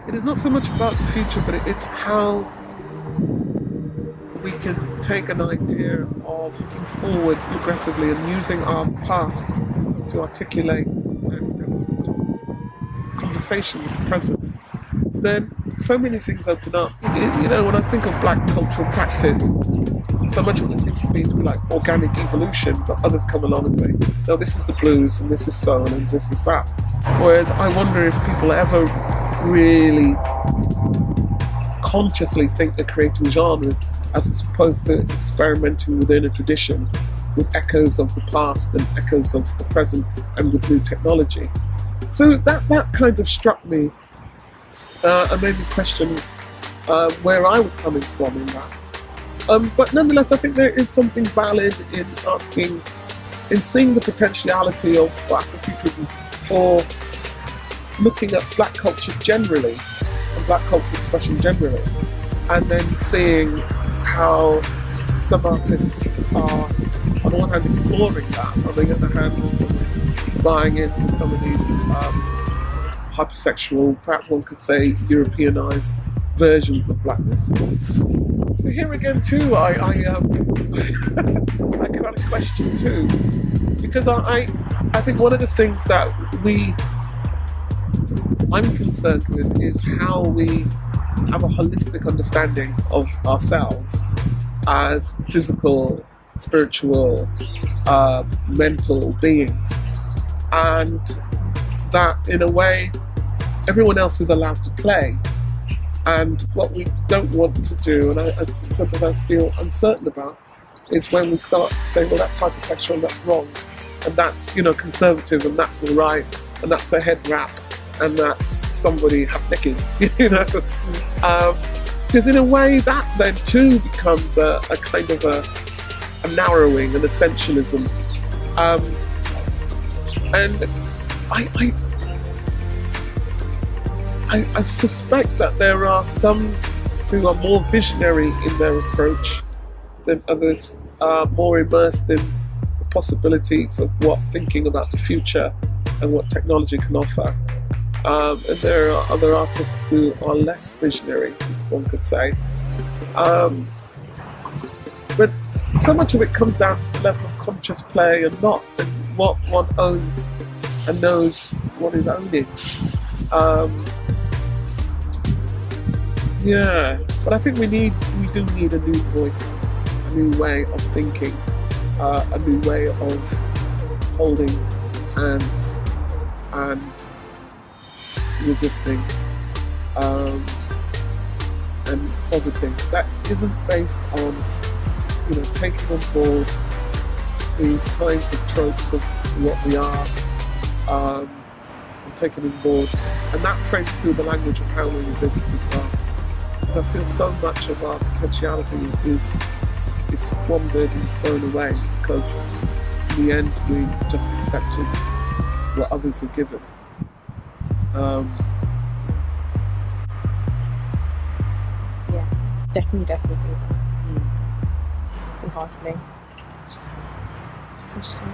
it is not so much about the future, but it's how we can take an idea of looking forward progressively and using our past to articulate conversation with the present. Then so many things open up. You know, when I think of black cultural practice, so much of it seems to me to be like organic evolution, but others come along and say, no, this is the blues and this is soul and this is that. Whereas I wonder if people ever really consciously think they're creating genres as opposed to experimenting within a tradition with echoes of the past and echoes of the present and with new technology. So that kind of struck me and made me question where I was coming from in that. But nonetheless, I think there is something valid in asking, in seeing the potentiality of Afrofuturism for looking at black culture generally and black cultural expression generally, and then seeing how some artists are on one hand exploring that, on the other hand buying into some of these hypersexual, perhaps one could say Europeanized versions of blackness. But here again too, I kind of question too, because I think one of the things that I'm concerned with is how we have a holistic understanding of ourselves as physical, spiritual, mental beings, and that in a way everyone else is allowed to play. And what we don't want to do, and something I feel uncertain about, is when we start to say, well, that's hypersexual and that's wrong, and that's, you know, conservative and that's all right, and that's a head wrap, and that's somebody half naked, you know. Because in a way that then too becomes a kind of a narrowing, an essentialism. And I suspect that there are some who are more visionary in their approach than others, more immersed in the possibilities of what thinking about the future and what technology can offer. And there are other artists who are less visionary, one could say. But so much of it comes down to the level of conscious play and not, and what one owns and knows one is owning. Yeah, but I think we do need a new voice, a new way of thinking, a new way of holding hands and resisting and positing. That isn't based on, you know, taking on board these kinds of tropes of what we are, and taking on board, and that frames through the language of how we resist as well. Because I feel so much of our potentiality is squandered and thrown away because in the end we just accepted what others have given. Yeah, definitely. Wholeheartedly. It's interesting.